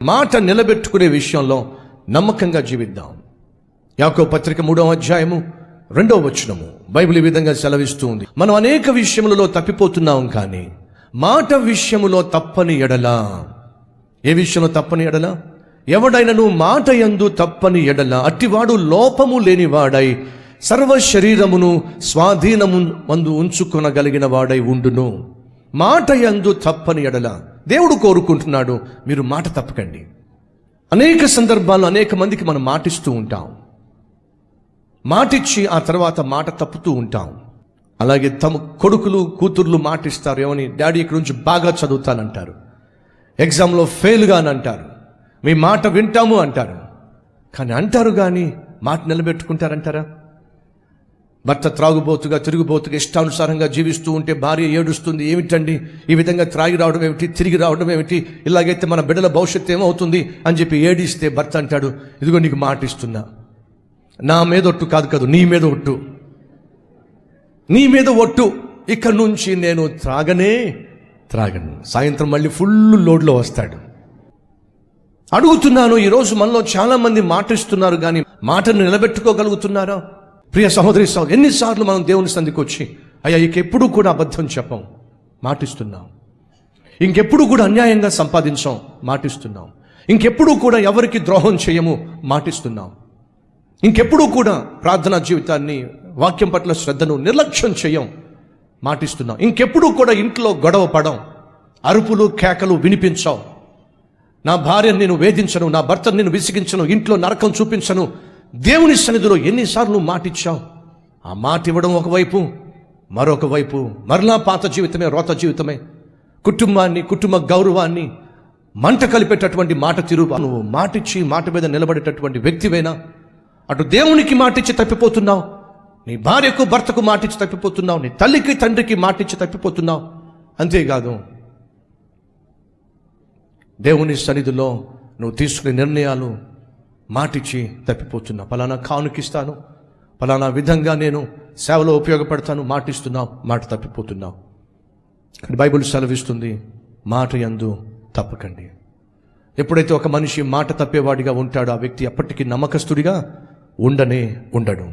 మాట నిలబెట్టుకునే విషయంలో నమ్మకంగా జీవిద్దాం. యాకోబు పత్రిక 3వ అధ్యాయము 2వ వచనము బైబిల్ ఈ విధంగా సెలవిస్తూ ఉంది. మనం అనేక విషయములలో తప్పిపోతున్నాం, కానీ మాట విషయములో తప్పని ఎడల. ఏ విషయంలో తప్పని ఎడల? ఎవడైనను మాట యందు తప్పని ఎడల అట్టివాడు లోపము లేనివాడై సర్వ శరీరమును స్వాధీనము మందు ఉంచుకొనగలిగిన వాడై ఉండును. మాట యందు తప్పని ఎడల దేవుడు కోరుకుంటున్నాడు, మీరు మాట తప్పకండి. అనేక సందర్భాల్లో అనేక మందికి మనం మాటిస్తూ ఉంటాం, మాటిచ్చి ఆ తర్వాత మాట తప్పుతూ ఉంటాం. అలాగే తమ కొడుకులు కూతుర్లు మాటిస్తారు, ఏమని, డాడీ ఇక్కడ నుంచి బాగా చదువుతానంటారు, ఎగ్జామ్లో ఫెయిల్గా అని అంటారు, మీ మాట వింటాము అంటారు. కానీ అంటారు కానీ మాట నిలబెట్టుకుంటారంటారా? భర్త త్రాగుబోతుగా తిరుగుబోతుగా ఇష్టానుసారంగా జీవిస్తూ ఉంటే భార్య ఏడుస్తుంది, ఏమిటండి ఈ విధంగా త్రాగి రావడం ఏమిటి, తిరిగి రావడం ఏమిటి, ఇలాగైతే మన బిడ్డల భవిష్యత్తు ఏమవుతుంది అని చెప్పి ఏడిస్తే భర్త అంటాడు, ఇదిగో నీకు మాట ఇస్తున్నా, నా మీద ఒట్టు కాదు నీ మీద ఒట్టు, నీ మీద ఒట్టు, ఇక్కడి నుంచి నేను త్రాగను. సాయంత్రం మళ్ళీ ఫుల్ లోడ్లో వస్తాడు. అడుగుతున్నాను, ఈరోజు మనలో చాలా మంది మాటిస్తున్నారు కానీ మాటను నిలబెట్టుకోగలుగుతున్నారా? ప్రియ సహోదరి సహోదరు, ఎన్నిసార్లు మనం దేవుని సంధికి వచ్చి, అయ్యా ఇంకెప్పుడు కూడా అబద్ధం చెప్పం, మాటిస్తున్నాం. ఇంకెప్పుడు కూడా అన్యాయంగా సంపాదించాం, మాటిస్తున్నాం. ఇంకెప్పుడు కూడా ఎవరికి ద్రోహం చేయము, మాటిస్తున్నాం. ఇంకెప్పుడు కూడా ప్రార్థనా జీవితాన్ని, వాక్యం పట్ల శ్రద్ధను నిర్లక్ష్యం చేయం, మాటిస్తున్నాం. ఇంకెప్పుడు కూడా ఇంట్లో గొడవ పడం, అరుపులు కేకలు వినిపించావు, నా భార్యను నేను వేధించను, నా భర్తను నేను విసిగించను, ఇంట్లో నరకం చూపించను. దేవుని సన్నిధిలో ఎన్నిసార్లు మాటిచ్చావు? ఆ మాట ఇవ్వడం ఒకవైపు, మరొక వైపు మరలా పాత జీవితమే, రోత జీవితమే, కుటుంబాన్ని, కుటుంబ గౌరవాన్ని మంట కలిపేటటువంటి మాట తీరు. నువ్వు మాటిచ్చి మాట మీద నిలబడేటటువంటి వ్యక్తివైనా, అటు దేవునికి మాటిచ్చి తప్పిపోతున్నావు, నీ భార్యకు భర్తకు మాటిచ్చి తప్పిపోతున్నావు, నీ తల్లికి తండ్రికి మాటిచ్చి తప్పిపోతున్నావు. అంతేకాదు, దేవుని సన్నిధిలో నువ్వు తీసుకునే నిర్ణయాలు మాటిచ్చి తప్పిపోతున్నావు. పలానా కానుకిస్తాను, పలానా విధంగా నేను సేవలో ఉపయోగపడతాను, మాటిస్తున్నావు, మాట తప్పిపోతున్నావు. బైబిల్ సెలవిస్తుంది, మాట యందు తప్పకండి. ఎప్పుడైతే ఒక మనిషి మాట తప్పేవాడిగా ఉంటాడో ఆ వ్యక్తి ఎప్పటికీ నమ్మకస్తుడిగా ఉండడు.